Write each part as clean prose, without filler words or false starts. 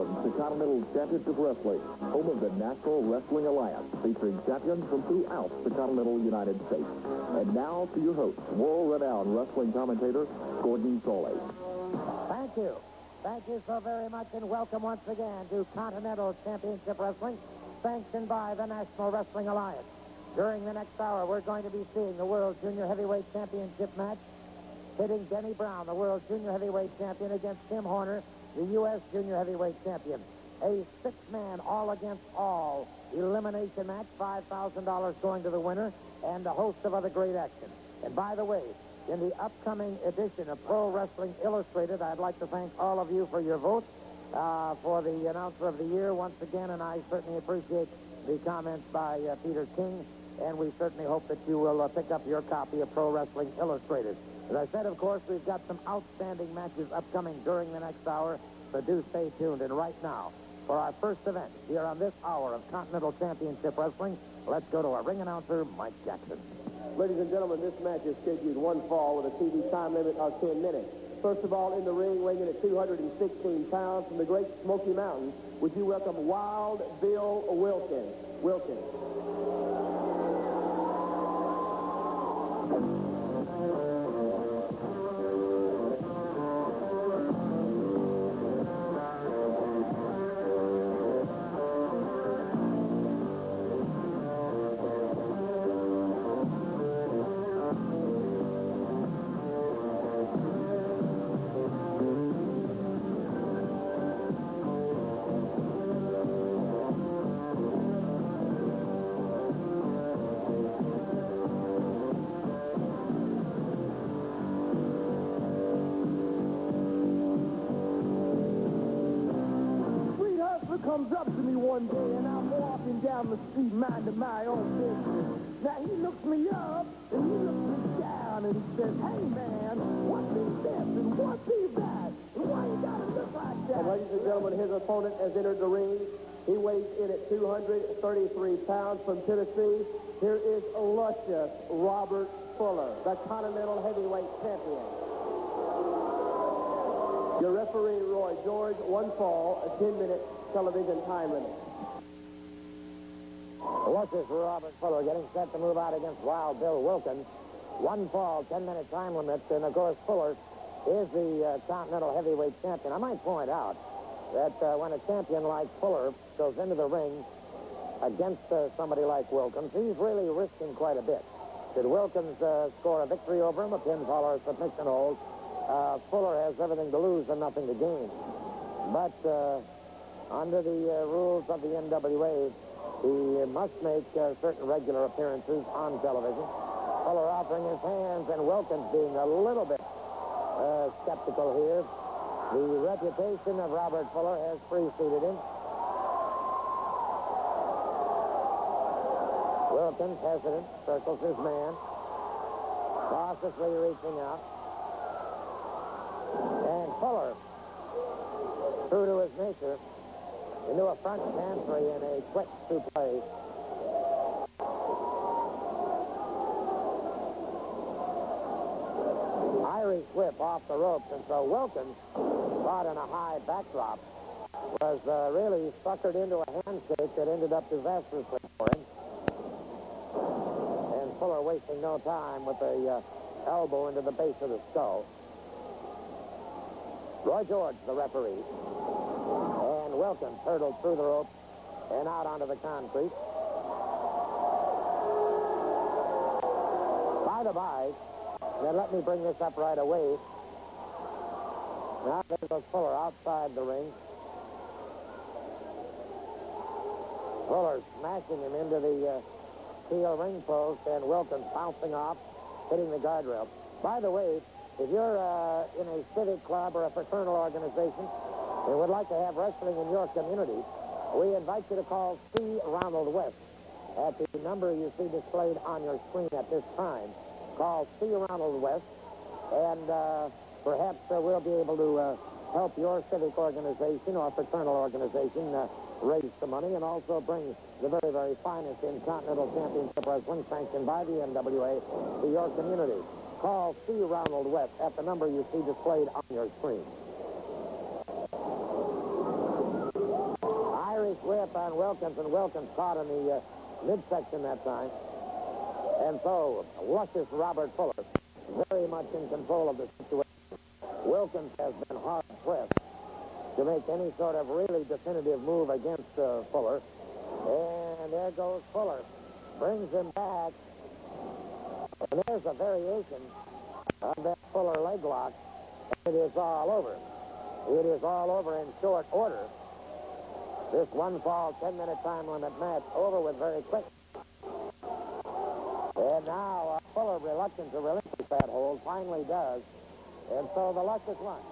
welcome to Continental Championship Wrestling, home of the National Wrestling Alliance, featuring champions from throughout the continental United States. And now to your host, world-renowned wrestling commentator, Gordon Soley. Thank you. Thank you so very much, and welcome once again to Continental Championship Wrestling, sanctioned by the National Wrestling Alliance. During the next hour, we're going to be seeing the World Junior Heavyweight Championship match, pitting Denny Brown, the World Junior Heavyweight Champion, against Tim Horner, the U.S. Junior Heavyweight Champion. A six-man all-against-all elimination match, $5,000 going to the winner, and a host of other great action. And by the way, in the upcoming edition of Pro Wrestling Illustrated, I'd like to thank all of you for your vote for the Announcer of the Year once again, and I certainly appreciate the comments by Peter King, and we certainly hope that you will pick up your copy of Pro Wrestling Illustrated. As I said, of course, we've got some outstanding matches upcoming during the next hour, so do stay tuned. And right now, for our first event here on this hour of Continental Championship Wrestling, let's go to our ring announcer, Mike Jackson. Ladies and gentlemen, this match is scheduled one fall with a TV time limit of 10 minutes. First of all, in the ring, weighing in at 216 pounds from the Great Smoky Mountains, would you welcome Wild Bill Wilkins. Wilkins. Comes up to me one day and I'm walking down the street minding my own business. Now he looks me up and he looks me down and he says, "Hey man, what is this and what is that? And why you gotta look like that?" And ladies and gentlemen, his opponent has entered the ring. He weighs in at 233 pounds from Tennessee. Here is luscious Robert Fuller, the Continental Heavyweight Champion. Your referee, Roy George, one fall, a 10-minute television time limit. Luscious Robert Fuller getting set to move out against Wild Bill Wilkins. One fall, 10-minute time limit, and of course Fuller is the Continental Heavyweight Champion. I might point out that when a champion like Fuller goes into the ring against somebody like Wilkins, he's really risking quite a bit. Should Wilkins score a victory over him, a pinfall or a submission hold, Fuller has everything to lose and nothing to gain. But under the rules of the NWA, he must make certain regular appearances on television. Fuller offering his hands, and Wilkins being a little bit skeptical here. The reputation of Robert Fuller has preceded him. Wilkins, hesitant, circles his man, cautiously reaching out. And Fuller, true to his nature, into a front pantry and a quick suplex. Irish whip off the ropes, and so Wilkins, caught in a high backdrop, was really suckered into a handshake that ended up disastrously for him. And Fuller wasting no time with the elbow into the base of the skull. Roy George, the referee. And Wilkins hurtled through the ropes and out onto the concrete. By the by, then let me bring this up right away. Now there goes Fuller outside the ring. Fuller smashing him into the steel ring post, and Wilkins bouncing off, hitting the guardrail. By the way, if you're in a civic club or a fraternal organization and would like to have wrestling in your community, we invite you to call C. Ronald West at the number you see displayed on your screen at this time. Call C. Ronald West, and perhaps we'll be able to help your civic organization or fraternal organization raise some money and also bring the very, very finest in Continental Championship Wrestling, sanctioned by the NWA, to your community. Call C. Ronald West at the number you see displayed on your screen. whip on Wilkins, and Wilkins caught in the midsection that time. And so, luscious Robert Fuller, very much in control of the situation. Wilkins has been hard pressed to make any sort of really definitive move against Fuller. And there goes Fuller. Brings him back. And there's a variation of that Fuller leg lock. It is all over. It is all over in short order. This one fall, 10-minute time limit match over with very quick. And now Fuller, reluctant to relinquish that hold, finally does. And so the luscious one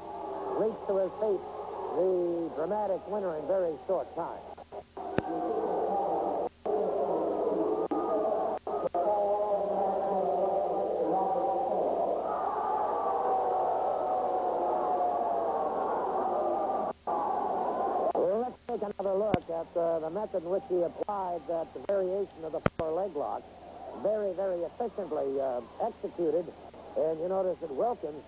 reached to his feet, the dramatic winner in very short time. Let's take another look at the method in which he applied that variation of the Fuller leg lock. Very, very efficiently executed. And you notice that Wilkins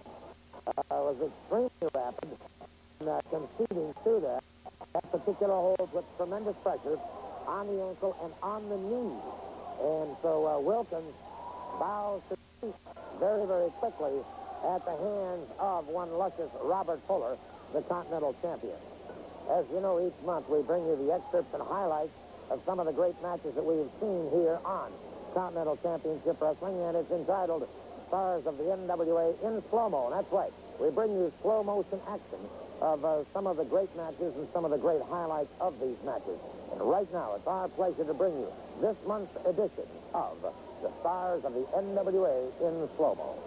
was extremely rapid in conceding to that. That particular hold puts tremendous pressure on the ankle and on the knee. And so Wilkins bows to defeat very, very quickly at the hands of one luscious Robert Fuller, the Continental champion. As you know, each month we bring you the excerpts and highlights of some of the great matches that we've seen here on Continental Championship Wrestling, and it's entitled Stars of the NWA in Slow-Mo. And that's right. We bring you slow motion action of some of the great matches and some of the great highlights of these matches. And right now, it's our pleasure to bring you this month's edition of the Stars of the NWA in Slow-Mo.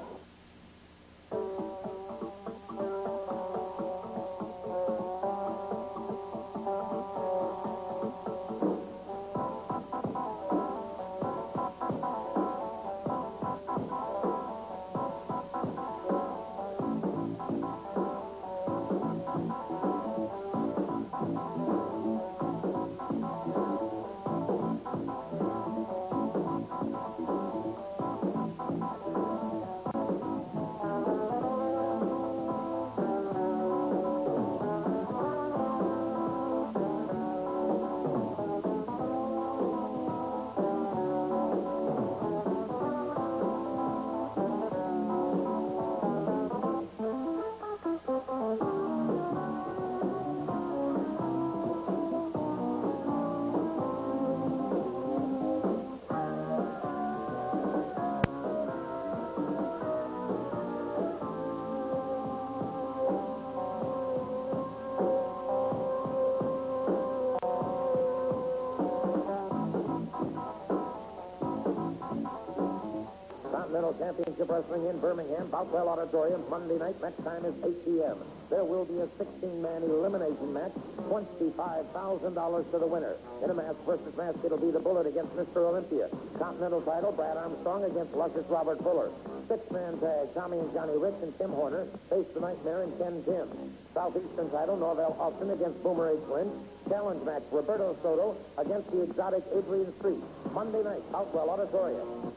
Continental Championship Wrestling in Birmingham, Boutwell Auditorium, Monday night. Match time is 8 p.m. There will be a 16-man elimination match, $25,000 to the winner. In a mask versus mask, it'll be the Bullet against Mr. Olympia. Continental title, Brad Armstrong against luscious Robert Fuller. Six-man tag, Tommy and Johnny Rich and Tim Horner face the Nightmare and Ken Timbs. Southeastern title, Norvell Austin against Boomer H. Lynch. Challenge match, Roberto Soto against the exotic Adrian Street. Monday night, Boutwell Auditorium.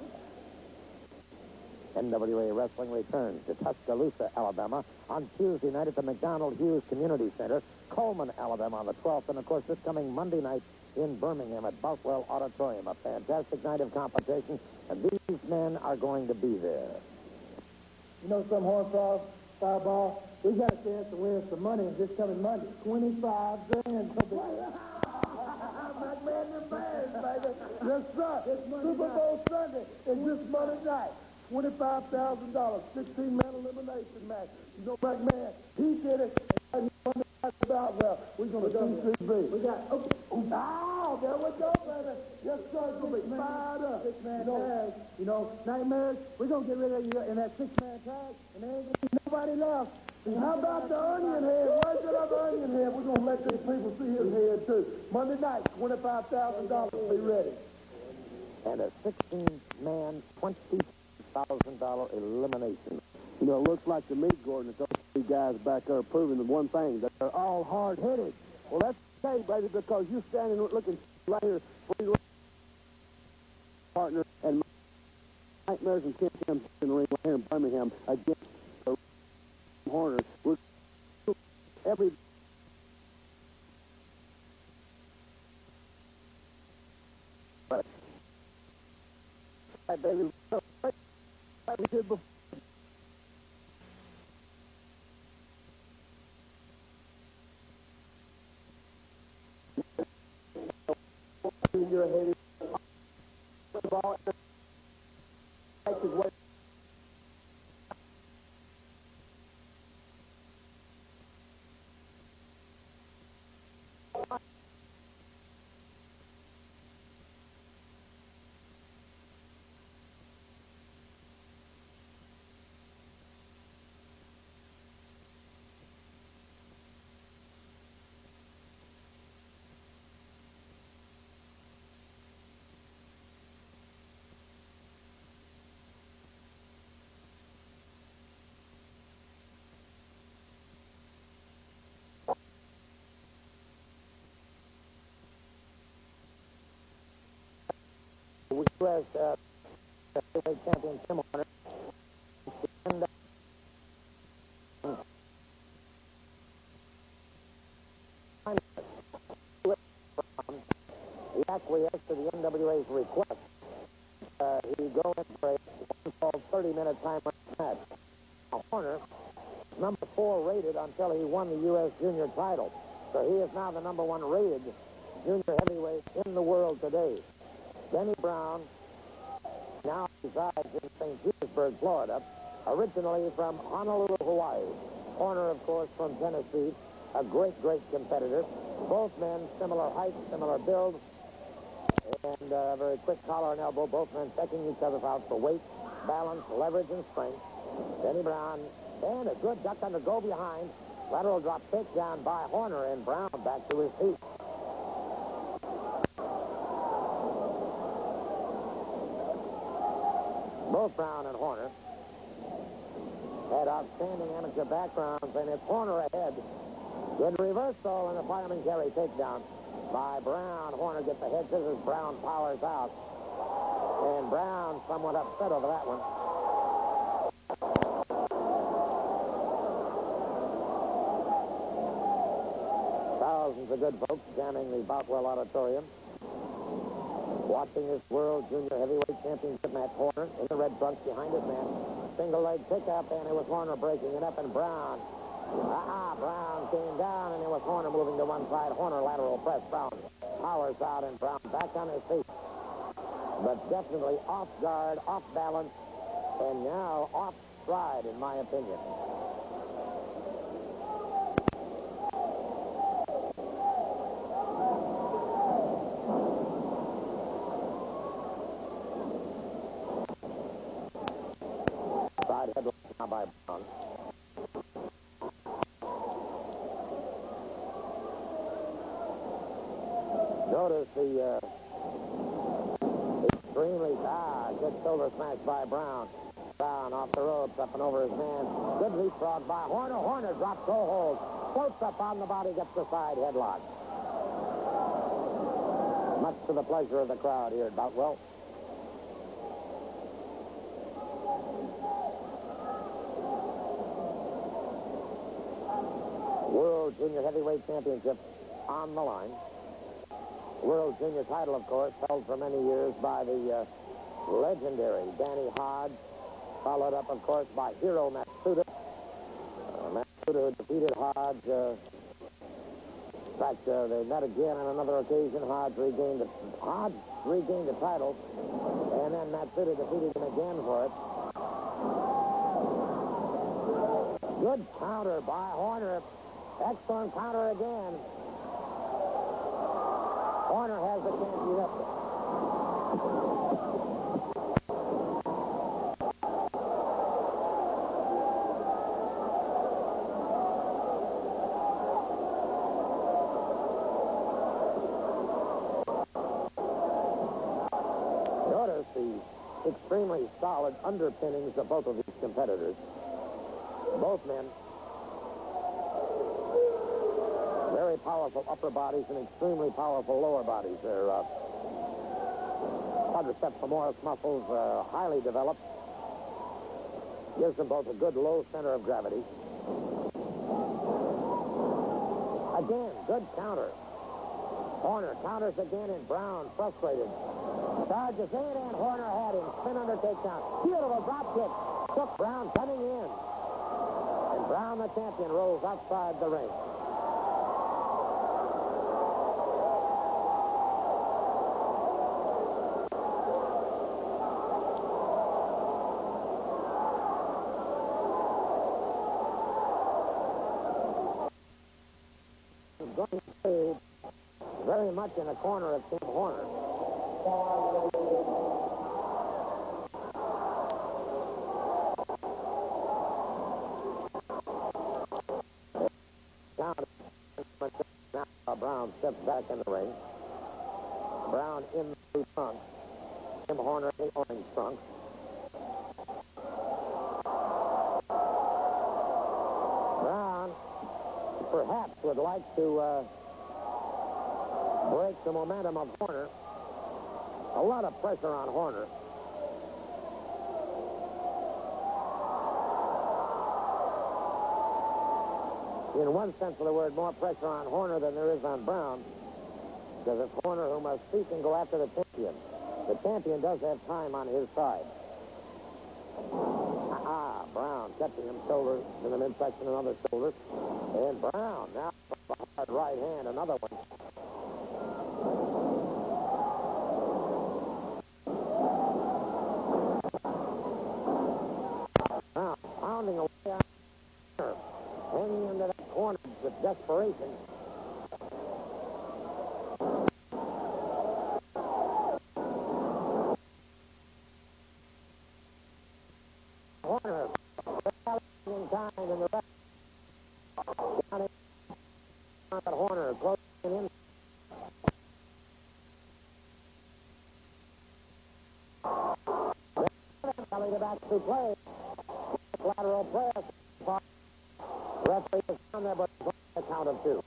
NWA Wrestling returns to Tuscaloosa, Alabama on Tuesday night at the McDonald Hughes Community Center, Coleman, Alabama on the 12th, and of course this coming Monday night in Birmingham at Boutwell Auditorium. A fantastic night of competition, and these men are going to be there. You know some Hornfrog, Fireball? We got a chance to win some money this coming Monday. 25 grand. McMahon and Bears, baby. Yes, sir. Super Bowl Sunday is this Monday night. $25,000, 16-man elimination match. You know, McMahon, he did it. And about, well, we're going to CCB. We got, oh, there we go, baby. Yes, sir, it's going to be fired up. Six-man tag. You know, Nightmares, we're going to get rid of you in that six-man tag, and there ain't going to be nobody left. How about the onion head? Where's that other onion head? We're going to let these people see his head, too. Monday night, $25,000. Be ready. And a 16-man, $20,000 elimination. You know, it looks like to me, Gordon, that those three guys back there are proving the one thing, that they're all hard-headed. Well, that's okay, baby, because you're standing looking right here for your partner and Nightmares and Ken Timbs in the ring right here in Birmingham against Horner. We're every right, baby. Like we did before. Junior heavy ball. Makes his way. U.S. heavyweight champion Tim Horner. And, he acquiesced to the NWA's request. He go in for a one-fall 30-minute time match. Now, Horner, number 4 rated until he won the U.S. junior title. So he is now the number 1 rated junior heavyweight in the world today. Denny Brown now resides in St. Petersburg, Florida, originally from Honolulu, Hawaii. Horner, of course, from Tennessee, a great, great competitor. Both men, similar height, similar build, and very quick collar and elbow. Both men checking each other out for weight, balance, leverage, and strength. Denny Brown, and a good duck under go behind. Lateral drop takedown by Horner, and Brown back to his feet. Both Brown and Horner had outstanding amateur backgrounds, and it's Horner ahead. Good reversal and a fireman carry takedown by Brown. Horner gets the head scissors. Brown powers out. And Brown somewhat upset over that one. Thousands of good folks jamming the Boutwell Auditorium, watching this World Junior Heavyweight Championship match. Horner in the red trunks behind his man. Single leg pickup, and it was Horner breaking it up, and Brown. Brown came down, and it was Horner moving to one side. Horner lateral press. Brown powers out, and Brown back on his feet. But definitely off guard, off balance, and now off stride, in my opinion. Side headlock now by Brown. Notice the extremely good shoulder smash by Brown. Brown off the ropes, up and over his man. Good leapfrog by Horner. Horner drops toe hold. Floats up on the body, gets the side headlock. Much to the pleasure of the crowd here at Boutwell. World Junior Heavyweight Championship on the line. World Junior title, of course, held for many years by the legendary Danny Hodge, followed up, of course, by Hiro Matsuda. Matsuda defeated Hodge. In fact, they met again on another occasion. Hodge regained the title, and then Matsuda defeated him again for it. Good counter by Horner. Excellent counter again. Horner has the chance to lift it. Notice the extremely solid underpinnings of both of these competitors. Both men very powerful upper bodies and extremely powerful lower bodies. Their quadriceps femoris muscles highly developed. Gives them both a good low center of gravity. Again, good counter. Horner counters again, and Brown frustrated. Charges in, and Horner had him. Spin under takedown. Beautiful drop kick. Took Brown coming in. And Brown, the champion, rolls outside the ring. Going to stay very much in the corner of Tim Horner. Now Brown steps back in the ring. Brown in the blue trunks. Tim Horner in the orange trunks. Brown perhaps would like to break the momentum of Horner. A lot of pressure on Horner. In one sense of the word, more pressure on Horner than there is on Brown. Because it's Horner who must seek and go after the champion. The champion does have time on his side. Brown catching him shoulder in the midsection, another shoulder. And Brown now from a hard right hand, another one. Now pounding away on Horner, hanging into that corner with desperation. Horner in time and the rest down in at Horner closing in. Kelly to back to play. Lateral press. Referee is down there, but it's a count of two.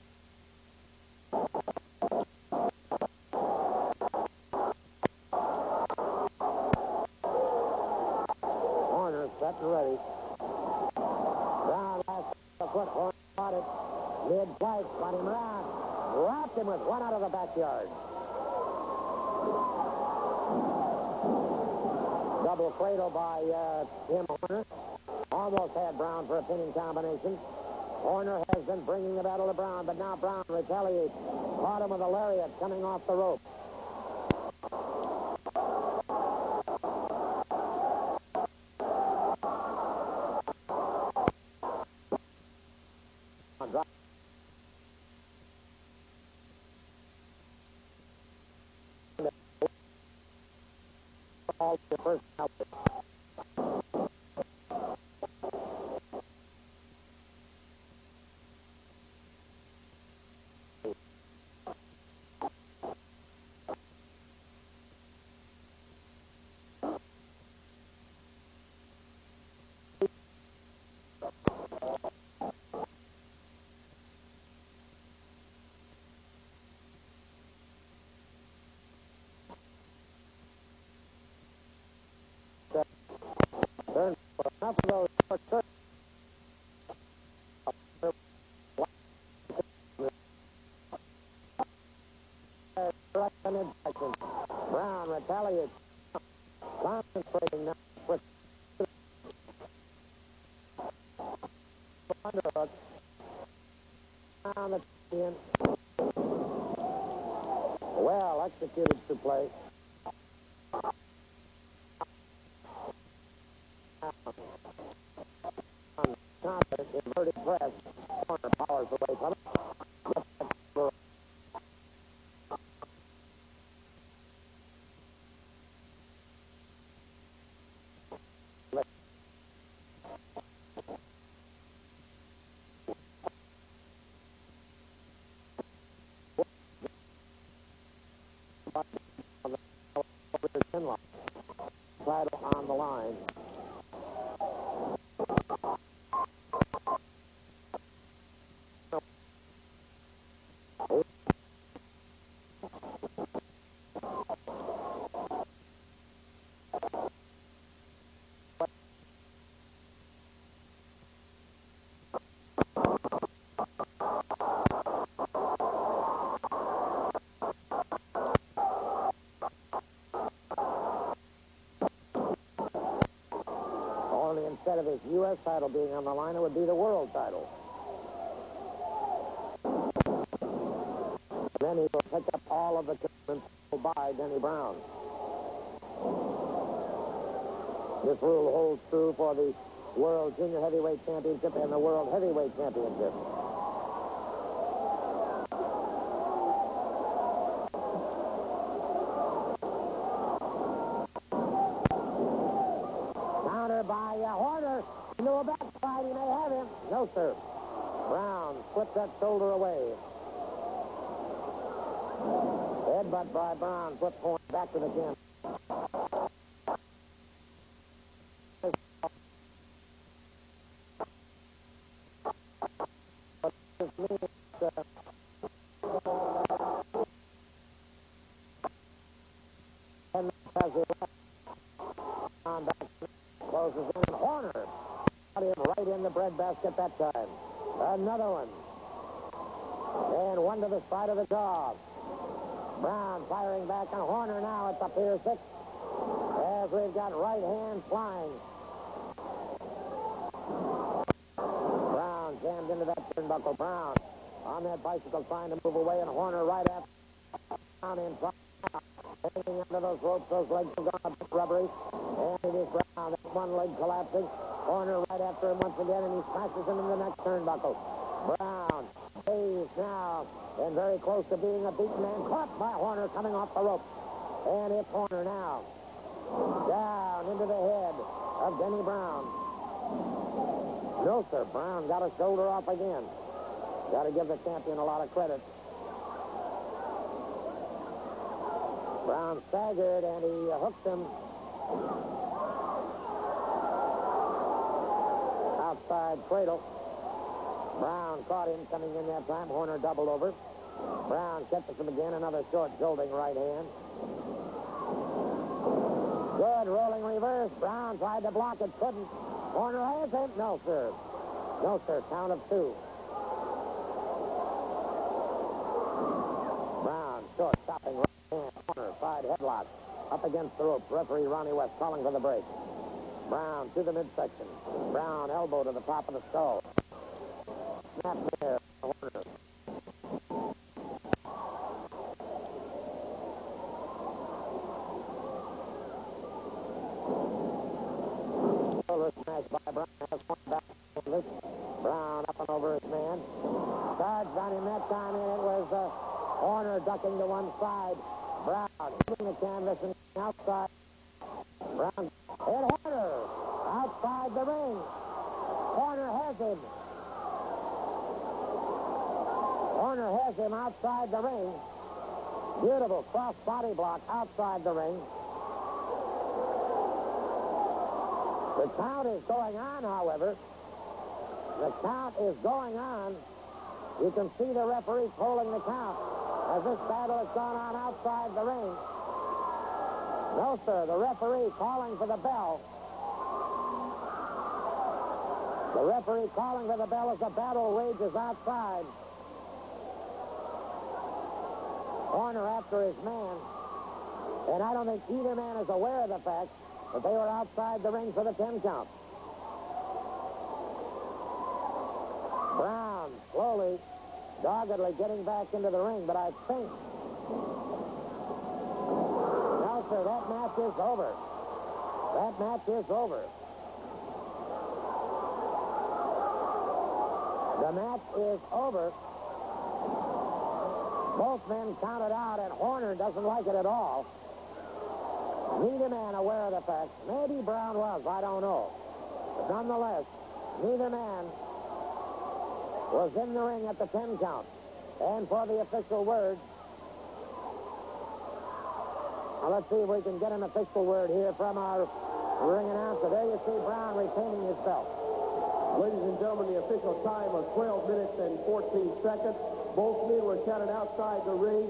Horner set and ready. Brown last the foot. Horner caught it. Mid-flight, got him around. Wrapped him with one out of the backyard. Double cradle by Tim Horner. Almost had Brown for a pinning combination. Horner has been bringing the battle to Brown, but now Brown retaliates. Caught him with a lariat coming off the rope. All the first out. Turn for enough of those short turns. Brown retaliates. Concentrating now with underhook. Down the chin. Well executed to play. Confident inverted press. Horner powers away from it. Title on the line. of his U.S. title being on the line, it would be the world title. Then he will pick up all of the tournaments by Denny Brown. This rule holds true for the World Junior Heavyweight Championship and the World Heavyweight Championship. Counter by Horner. Into a backslide, he may have him. No, sir. Brown flipped that shoulder away. Headbutt by Brown, flipped Horner back to the gym. Closes in. Horner got him right in the breadbasket that time. Another one. And one to the side of the jaw. Brown firing back on Horner now at the pier 6. As we've got right hand flying. Brown jammed into that turnbuckle. Brown on that bicycle trying to move away, and Horner right after. Brown in front. Hanging under those ropes, those legs have gone a bit rubbery. And it is Brown, that one leg collapsing. Horner right after him once again, and he smashes him in the next turnbuckle. Brown dazed now, and very close to being a beaten man. Caught by Horner coming off the rope. And it's Horner now. Down into the head of Denny Brown. No, sir. Brown got a shoulder off again. Got to give the champion a lot of credit. Brown staggered, and he hooked him outside cradle. Brown caught him coming in that time. Horner doubled over. Brown catches him again. Another short shouldering right hand. Good rolling reverse. Brown tried to block it. Couldn't. Horner has it. No, sir. No, sir. Count of 2. Brown short stopping right hand. Horner side headlock. Up against the rope. Referee Ronnie West calling for the break. Brown to the midsection. Brown elbow to the top of the skull. Snap there. Horner. Shoulder smash by Brown. Has one back. Brown up and over his man. Charged on him that time, and it was Horner ducking to one side. Brown hitting the canvas and outside. Brown and Horner outside the ring. Horner has him. Horner has him outside the ring. Beautiful cross body block outside the ring. The count is going on, however. The count is going on. You can see the referee holding the count as this battle has gone on outside the ring. No, sir, the referee calling for the bell. The referee calling for the bell as the battle rages outside. Horner after his man. And I don't think either man is aware of the fact that they were outside the ring for the 10 count. Brown slowly, doggedly getting back into the ring, but I think... No, sir, that match is over. That match is over. The match is over. Both men counted out, and Horner doesn't like it at all. Neither man aware of the fact. Maybe Brown was, I don't know. But nonetheless, neither man was in the ring at the 10 count. And for the official word, now let's see if we can get an official word here from our ring announcer. There you see Brown retaining his belt. Ladies and gentlemen, the official time was 12 minutes and 14 seconds. Both men were counted outside the ring.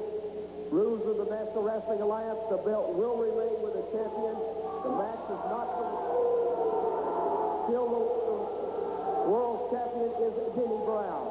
Rules of the National Wrestling Alliance, the belt will remain with the champion. The match is not for still the world champion is Denny Brown.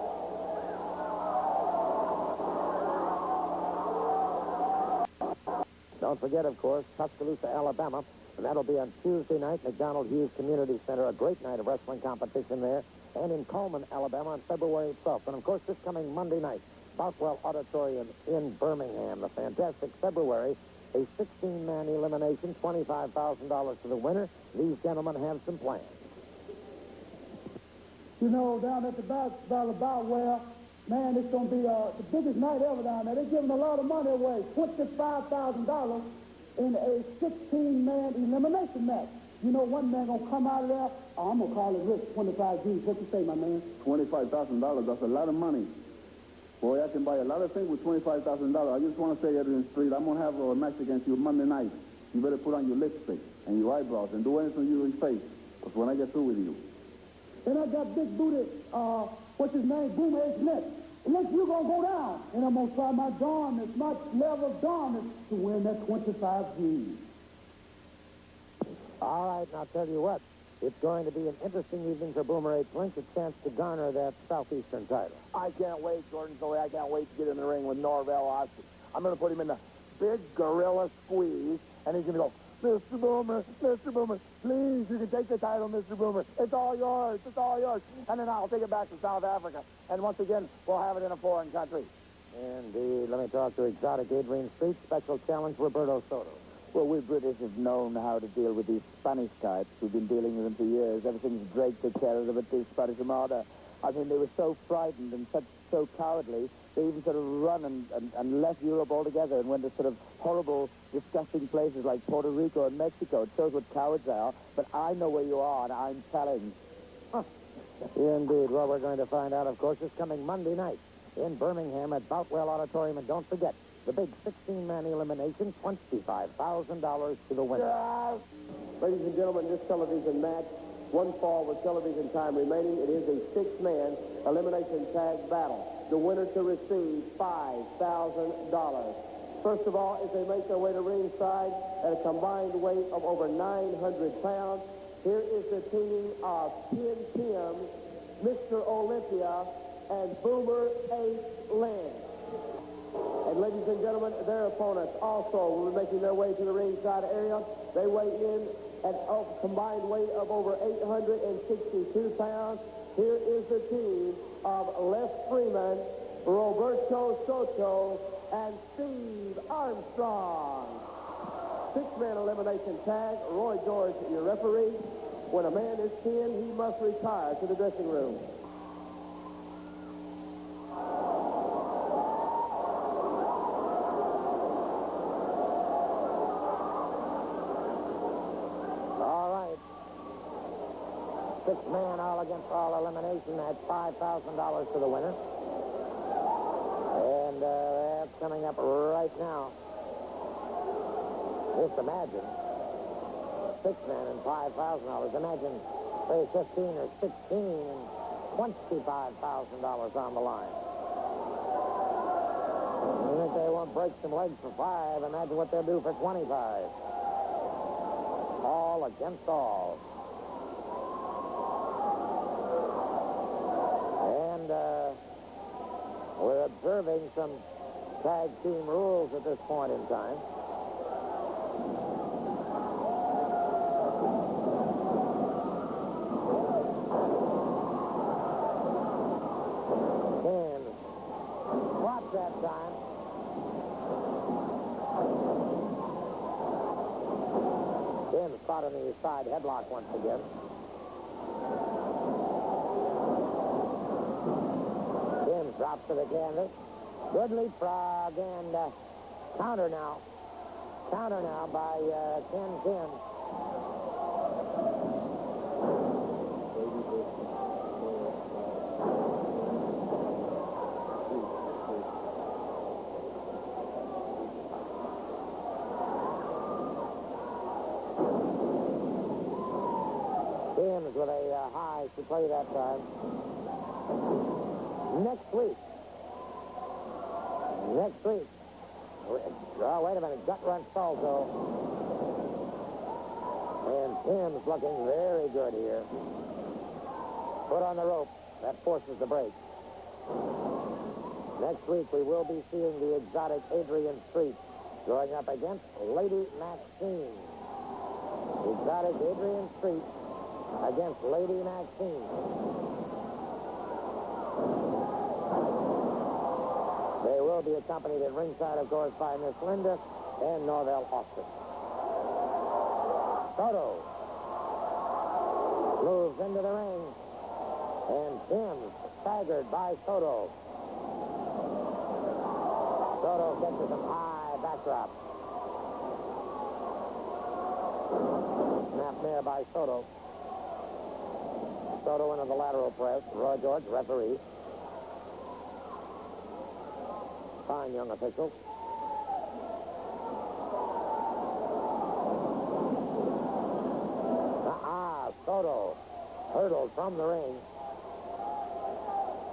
Don't forget, of course, Tuscaloosa, Alabama, And that'll be on Tuesday night, McDonald Hughes Community Center, a great night of wrestling competition there. And in Coleman, Alabama, on February 12th. And, of course, this coming Monday night, Boutwell Auditorium in Birmingham, the fantastic February, a 16-man elimination, $25,000 to the winner. These gentlemen have some plans. You know, down at the Boutwell, man, it's going to be the biggest night ever down there. They're giving a lot of money away, $25,000 in a 16-man elimination match. You know, one man going to come out of there, I'm going to call it rich, 25 G's. What you say, my man? $25,000, that's a lot of money. Boy, I can buy a lot of things with $25,000. I just want to say, Adrian Street, I'm going to have a match against you Monday night. You better put on your lipstick and your eyebrows and do anything you in face. Because when I get through with you. And I got big booty, what's his name, Boomer H. Lynch. Lynch, you're going to go down. And I'm going to try my darndest, my level of darndest to win that 25 G's. All right, and I'll tell you what. It's going to be an interesting evening for Boomer H. Lynch, a chance to garner that Southeastern title. I can't wait, Gordon Zoe. I can't wait to get in the ring with Norvell Austin. I'm going to put him in the big gorilla squeeze, and he's going to go, Mr. Boomer, please, you can take the title, Mr. Boomer. It's all yours. It's all yours. And then I'll take it back to South Africa. And once again, we'll have it in a foreign country. Indeed. Let me talk to exotic Adrian Street. Special challenge, Roberto Soto. Well, we British have known how to deal with these Spanish types. We've been dealing with them for years. Ever since Drake took care of them at the Spanish Armada. I mean, they were so frightened and so cowardly, they even sort of run and left Europe altogether and went to sort of horrible, disgusting places like Puerto Rico and Mexico. It shows what cowards are. But I know where you are, and I'm challenged. Indeed. Well, we're going to find out, of course, this coming Monday night in Birmingham at Boutwell Auditorium. And don't forget, the big 16-man elimination, $25,000 to the winner. Yes. Ladies and gentlemen, this television match, one fall with television time remaining. It is a 6-man elimination tag battle. The winner to receive $5,000. First of all, as they make their way to ringside at a combined weight of over 900 pounds, here is the team of Timbs, Mr. Olympia, and Boomer H. Lynch. And ladies and gentlemen, their opponents also will be making their way to the ringside area. They weigh in at a combined weight of over 862 pounds. Here is the team of Les Freeman, Roberto Soto, and Steve Armstrong. 6-man elimination tag. Roy George, your referee. When a man is 10, he must retire to the dressing room. All right. 6-man all against all elimination. That's $5,000 to the winner. And that's coming up right now. Just imagine 6-man and $5,000. Imagine, say, 15 or 16 and $25,000 on the line. Even if they won't break some legs for 5, imagine what they'll do for 25. All against all. And we're observing some tag team rules at this point in time. And watch that time. Then spot on the side headlock once again. Tim drops to the canvas. Good leapfrog and counter now. Counter now by Ken Tim. Timbs with a high to play that time. Next week. Oh, wait a minute. Gut run Soto. And Timbs looking very good here. Put on the rope. That forces the break. Next week, we will be seeing the exotic Adrian Street going up against Lady Maxine. got is Adrian Street against Lady Maxine. They will be accompanied at ringside, of course, by Miss Linda and Norvell Austin. Soto moves into the ring, and Timbs staggered by Soto. Soto catches him high backdrop. Snap there by Soto. Soto into the lateral press. Roy George, referee. Fine young official. Soto hurdled from the ring.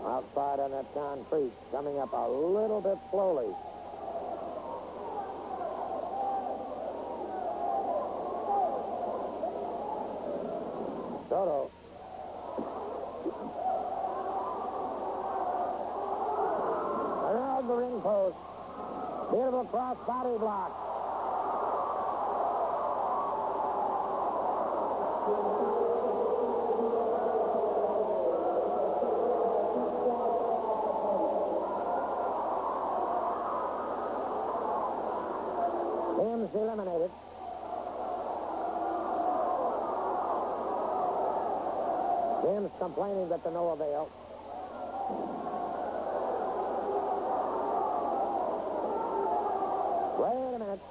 Outside on that concrete, coming up a little bit slowly. Soto. Around the ring post. Beautiful cross body block. Timbs eliminated. Timbs complaining that to no avail. Wait a minute.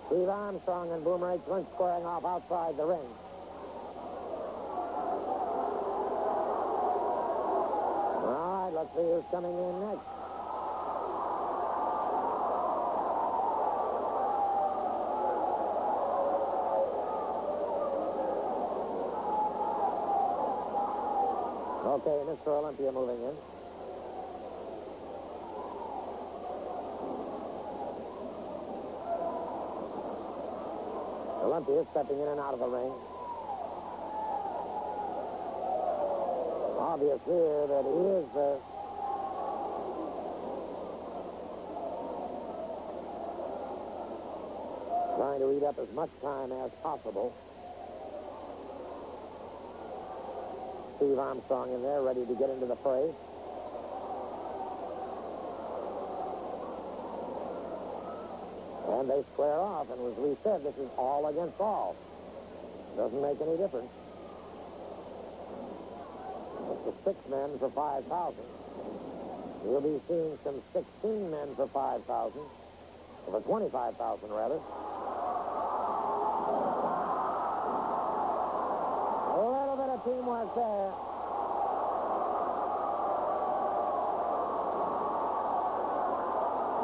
Steve Armstrong and Boomer H. Lynch squaring off outside the ring. All right, let's see who's coming in next. Okay, Mr. Olympia moving in. Olympia stepping in and out of the ring. Obvious here that he is trying to eat up as much time as possible. Steve Armstrong in there, ready to get into the fray. And they square off, and as we said, this is all against all. Doesn't make any difference. It's the 6 men for 5,000. You'll be seeing some 16 men for 5,000. For 25,000, rather. A little bit of teamwork there.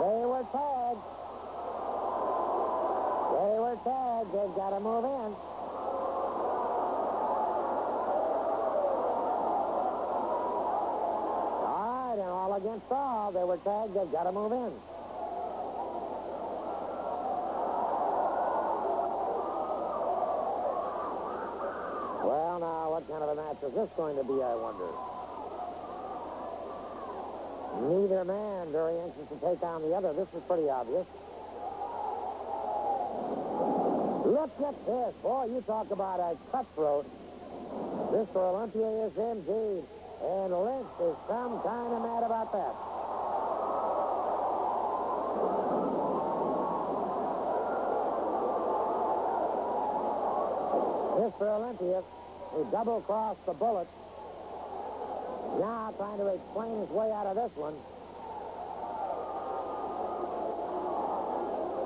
They were tagged. They were tagged. They've got to move in. All right, and all against all. They were tagged. They've got to move in. Well, now, what kind of a match is this going to be, I wonder? Neither man very anxious to take on the other. This is pretty obvious. Look at this. Boy, you talk about a cutthroat. Mr. Olympia is indeed. And Lynch is some kind of mad about that. Mr. Olympia, who double-crossed the bullet, now trying to explain his way out of this one.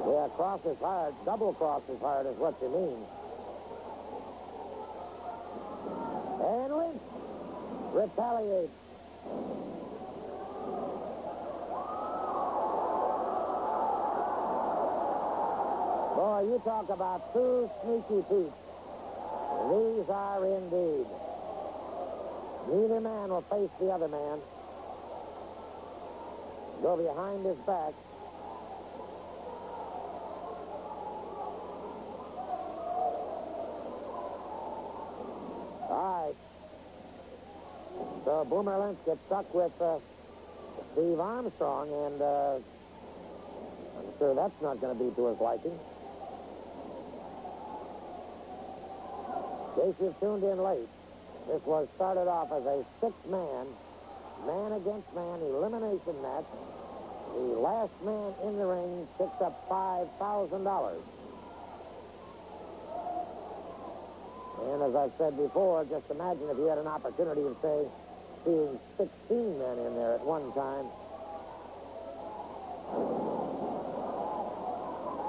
Yeah, cross is hard. Double-cross is hard is what you mean. And Lynch retaliates. Boy, you talk about two sneaky peaks. These are indeed. Neither man will face the other man. Go behind his back. All right. So Boomer Lynch gets stuck with Steve Armstrong, and I'm sure that's not going to be to his liking. In case you've tuned in late, this was started off as a six-man, man-against-man elimination match. The last man in the ring picks up $5,000. And as I've said before, just imagine if you had an opportunity of, say, seeing 16 men in there at one time.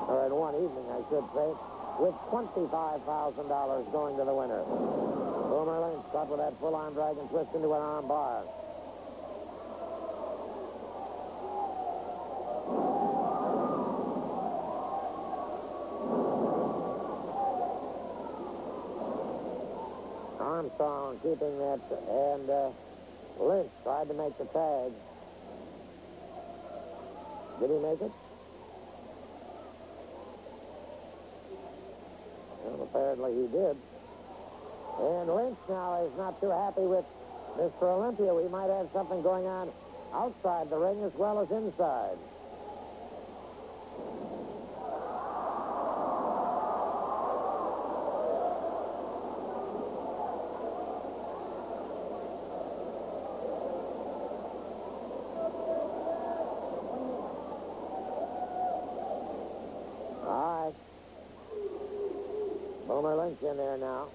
Or in one evening, I should say, with $25,000 going to the winner. Boomer Lynch caught with that full-arm drag and twist into an arm bar. Armstrong keeping that, and Lynch tried to make the tag. Did he make it? Well, apparently he did. And Lynch now is not too happy with Mr. Olympia. We might have something going on outside the ring as well as inside. Boomer Lynch in there now.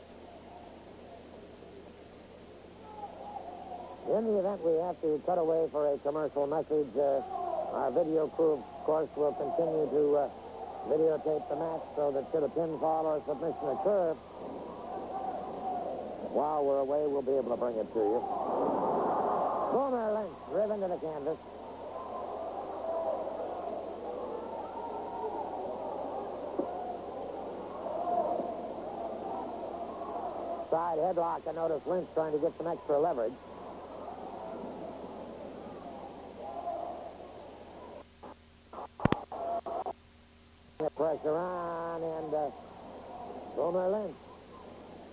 In the event we have to cut away for a commercial message, our video crew, of course, will continue to videotape the match so that should a pinfall or a submission occur, while we're away, we'll be able to bring it to you. Boomer Lynch driven to the canvas. Side headlock, I notice Lynch trying to get some extra leverage. The pressure on, and Boomer Lynch.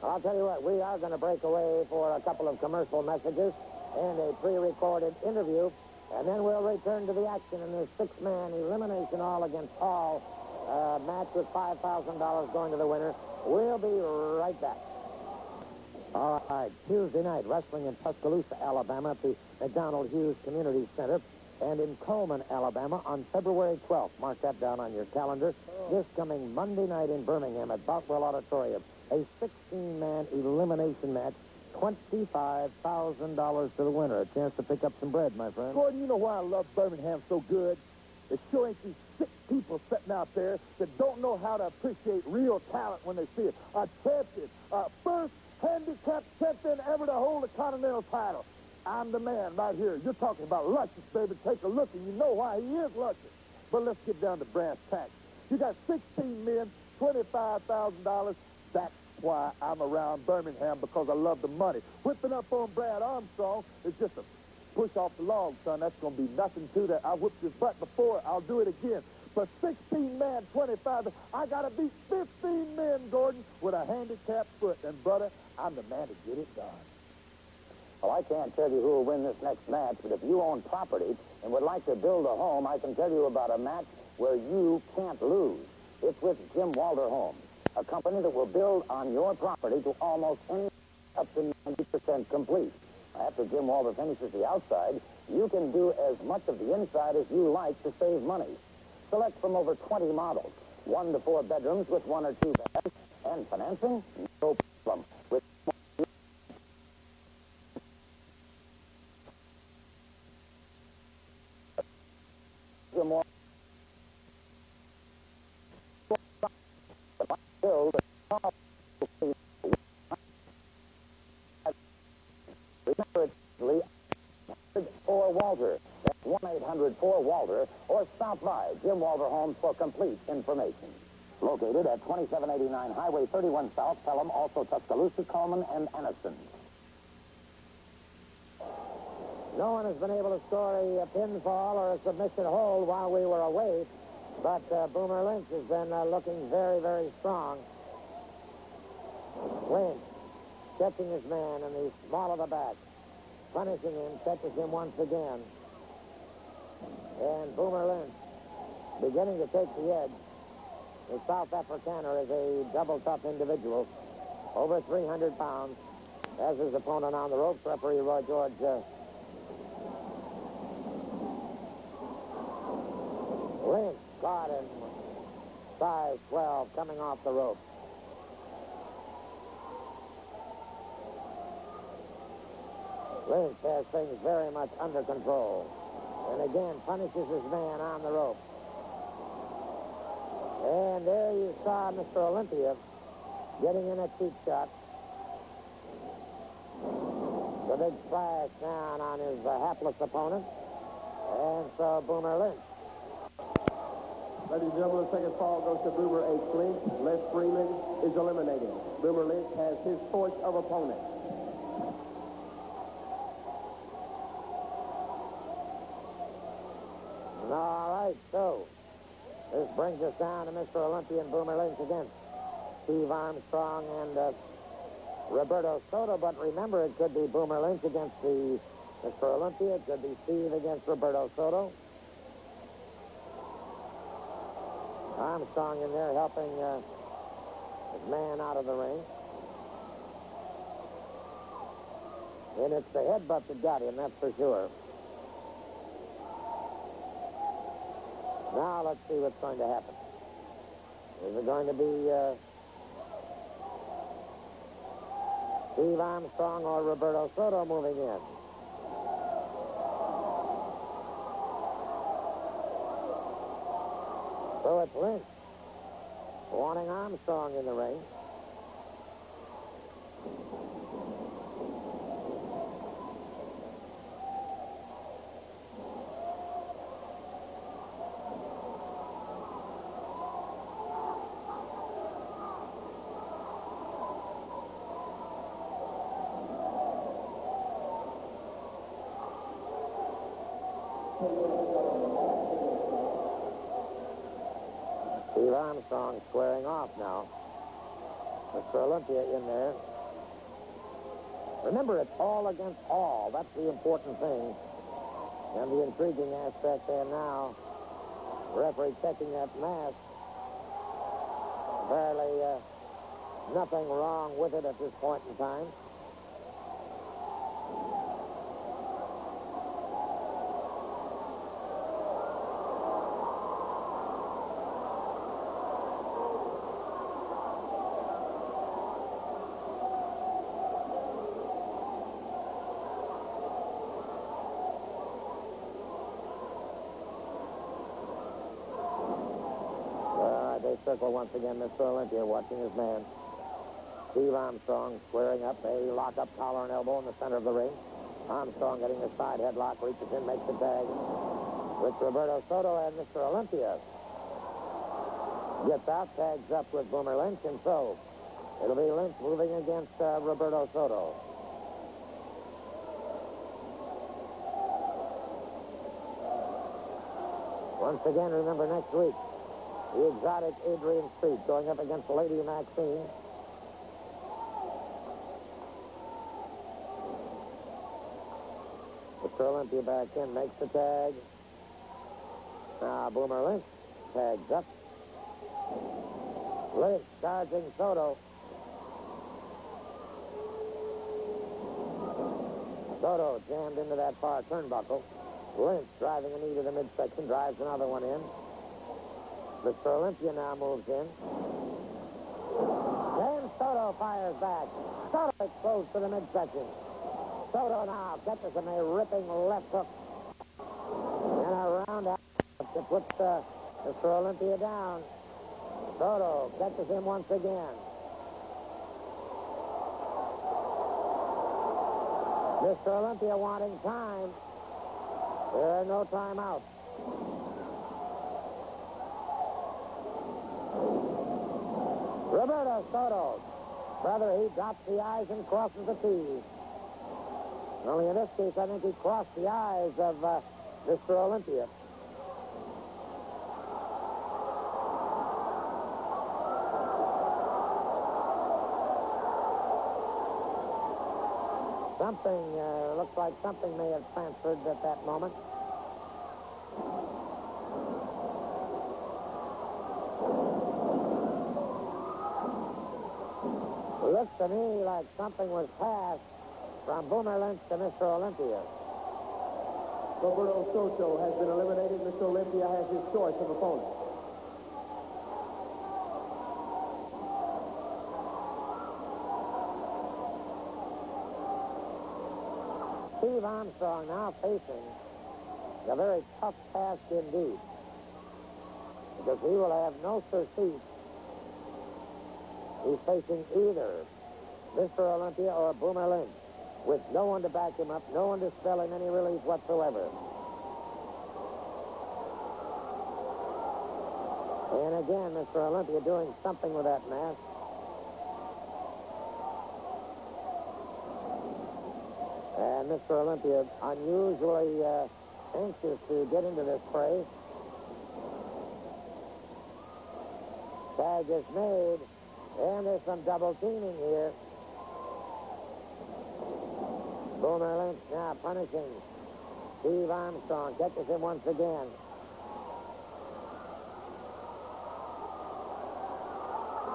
I'll tell you what, we are going to break away for a couple of commercial messages and a pre-recorded interview, and then we'll return to the action in this six-man elimination all-against-all match with $5,000 going to the winner. We'll be right back. All right, Tuesday night, wrestling in Tuscaloosa, Alabama at the McDonald Hughes Community Center, and in Coleman, Alabama on February 12th. Mark that down on your calendar. This coming Monday night in Birmingham at Boutwell Auditorium, a 16-man elimination match, $25,000 to the winner. A chance to pick up some bread, my friend. Gordon, you know why I love Birmingham so good? It sure ain't these sick people sitting out there that don't know how to appreciate real talent when they see it. A champion, first handicapped champion ever to hold a Continental title. I'm the man right here. You're talking about luscious, baby. Take a look, and you know why he is luscious. But let's get down to brass tacks. You got 16 men, $25,000. That's why I'm around Birmingham, because I love the money. Whipping up on Brad Armstrong is just a push off the log, son. That's going to be nothing to that. I whipped his butt before. I'll do it again. But 16 men, 25, I got to beat 15 men, Gordon, with a handicapped foot. And, brother, I'm the man to get it done. Well, I can't tell you who will win this next match, but if you own property and would like to build a home, I can tell you about a match where you can't lose. It's with Jim Walter Homes, a company that will build on your property to almost any up to 90% complete. After Jim Walter finishes the outside, you can do as much of the inside as you like to save money. Select from over 20 models, 1 to 4 bedrooms with 1 or 2 baths, and financing, no problem. With Jim Walter, build remember, it's for Walter. That's 1-800-4-WALTER, or stop by Jim Walter Homes for complete information. Located at 2789 Highway 31 South, Pelham, also Tuscaloosa, Coleman, and Anniston. No one has been able to score a pinfall or a submission hold while we were away, but Boomer Lynch has been looking very, very strong. Lynch catching his man in the small of the back, punishing him, catches him once again. And Boomer Lynch beginning to take the edge. The South Africaner is a double tough individual. over 300 pounds. As his opponent on the ropes, referee Roy George Lynch caught him, size 12, coming off the rope. Lynch has things very much under control. And again, punishes his man on the rope. And there you saw Mr. Olympia getting in a cheap shot. The big splash down on his hapless opponent. And so Boomer Lynch. Ladies and gentlemen, the second fall goes to Boomer H. Lynch. Les Freeman is eliminated. Boomer Lynch has his choice of opponent. All right, so this brings us down to Mr. Olympia and Boomer Lynch against Steve Armstrong and Roberto Soto. But remember, it could be Boomer Lynch against Mr. Olympia. It could be Steve against Roberto Soto. Armstrong in there helping his man out of the ring. And it's the headbutt that got him, that's for sure. Now let's see what's going to happen. Is it going to be Steve Armstrong or Roberto Soto moving in? So it's Lynch wanting Armstrong in the ring. Steve Armstrong squaring off now. Mr. Olympia in there. Remember, it's all against all. That's the important thing. And the intriguing aspect there now. Referee checking that mask. Barely nothing wrong with it at this point in time. They circle once again. Mr. Olympia watching his man. Steve Armstrong squaring up a lock-up collar and elbow in the center of the ring. Armstrong getting a side headlock, reaches in, makes the tag with Roberto Soto, and Mr. Olympia gets out, tags up with Boomer Lynch, and so it'll be Lynch moving against Roberto Soto. Once again, remember next week, the exotic Adrian Street going up against Lady Maxine. Mr. Olympia back in, makes the tag. Now Boomer Lynch tags up. Lynch charging Soto. Soto jammed into that far turnbuckle. Lynch driving a knee to the midsection, drives another one in. Mr. Olympia now moves in. Then Soto fires back. Soto exposed to the midsection. Soto now catches him a ripping left hook. And a roundhouse to put Mr. Olympia down. Soto catches him once again. Mr. Olympia wanting time. There are no timeouts. Roberto Soto. Brother, he dots the I's and crosses the T's. Only in this case, I think he crossed the I's of Mr. Olympia. Something, looks like something may have transferred at that moment. Looks to me like something was passed from Boomer Lynch to Mr. Olympia. Roberto Soto has been eliminated. Mr. Olympia has his choice of opponent. Steve Armstrong now facing a very tough task indeed, because he will have no surcease. He's facing either Mr. Olympia or Boomer Lynch, with no one to back him up, no one to spell him any relief whatsoever. And again, Mr. Olympia doing something with that mask. And Mr. Olympia unusually anxious to get into this fray. Tag is made, and there's some double teaming here. Boomer Lynch now punishing Steve Armstrong. Catches him once again.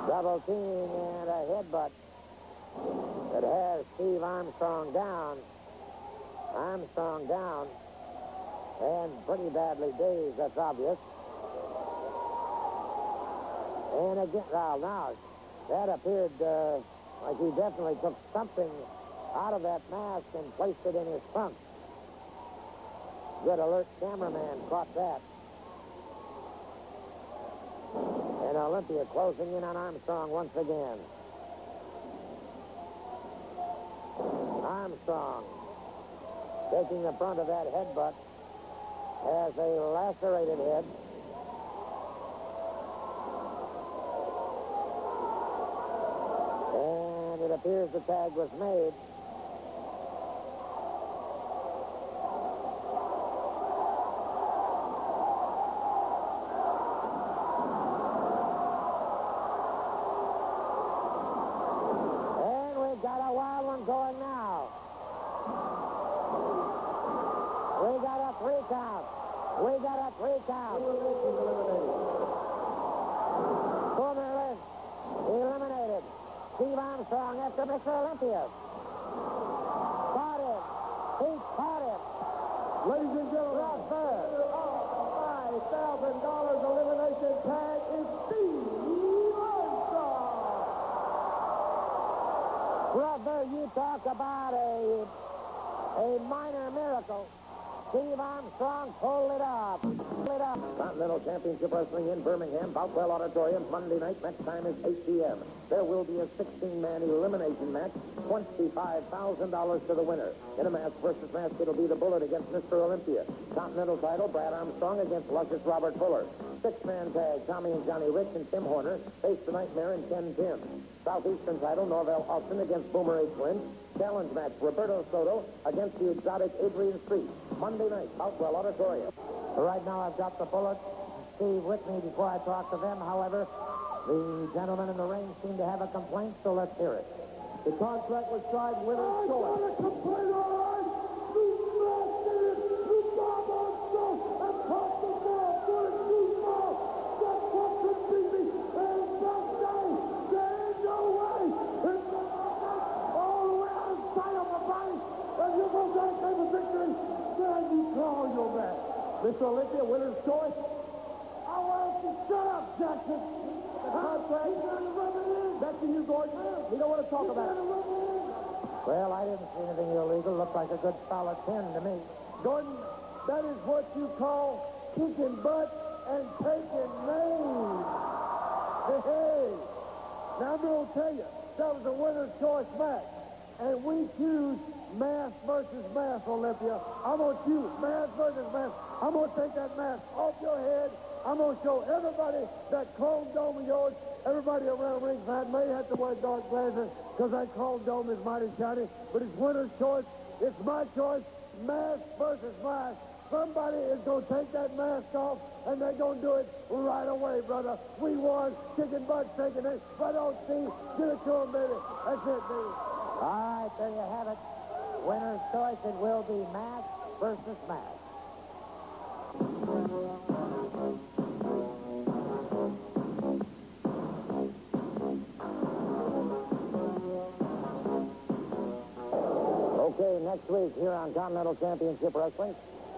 Double teaming and a headbutt that has Steve Armstrong down. Armstrong down and pretty badly dazed, that's obvious. And again, now that appeared like he definitely took something out of that mask and placed it in his trunk. Good alert cameraman caught that. And Olympia closing in on Armstrong once again. Armstrong taking the front of that headbutt, has a lacerated head. And it appears the tag was made. And we've got a wild one going now. We got a 3 count. We got a 3 count. Boomer Lynch eliminated. Steve Armstrong after Mr. Olympia. Caught him. He caught him. Ladies and gentlemen, $5,000 elimination tag is Steve Armstrong. Brother, you talk about a minor miracle. Steve Armstrong pulled it off. Continental Championship Wrestling in Birmingham, Boutwell Auditorium, Monday night. Match time is 8 p.m. There will be a 16-man elimination match, $25,000 to the winner. In a mask versus mask, it'll be the Bullet against Mr. Olympia. Continental title, Brad Armstrong against luscious Robert Fuller. 6-man tag, Tommy and Johnny Rich and Tim Horner face the Nightmare and Ken Timbs. Southeastern title, Norvell Austin against Boomer H. Lynch. Challenge match, Roberto Soto against the exotic Adrian Street. Monday night, Boutwell Auditorium. Right now, I've got the Bullet, Steve, with me before I talk to them. However, the gentlemen in the ring seem to have a complaint, so let's hear it. The contract was signed winner's choice. got a complaint, all right? You blasted it. You got Armstrong and popped the ball. Put it too far. That fucking beat me. And someday, there ain't no way. It's all the way out of sight of the body. And you're going to claim a victory. Then you call your back. Mr. Olympia, winner's choice. I want you to shut up, Jackson. The contract. He's going to rub it in. Back to you, Gordon. We don't want to talk about it. Well, I didn't see anything illegal. Looked like a good solid 10 to me. Gordon, that is what you call kicking butt and taking names. Hey. Now, I'm going to tell you, that was a winner's choice match. And we choose mask versus mask, Olympia. I'm going to choose mask versus mask. I'm going to take that mask off your head. I'm going to show everybody that chrome dome of yours. Everybody around ringside may have to wear dark glasses because that chrome dome is mighty shiny. But it's winner's choice. It's my choice. Mask versus mask. Somebody is going to take that mask off, and they're going to do it right away, brother. We won. Kicking butt, taking it. Right on, Steve. Get it to him, baby. That's it, baby. All right, there you have it. Winner's choice, it will be mask versus mask. week here on Continental Championship Wrestling,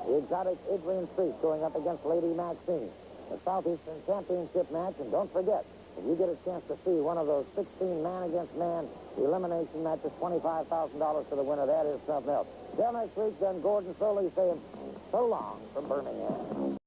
the exotic Adrian Street going up against Lady Maxine. The Southeastern Championship match, and don't forget, if you get a chance to see one of those 16 man-against-man elimination matches, $25,000 for the winner, that is something else. Till next week, then Gordon Soley saying so long from Birmingham.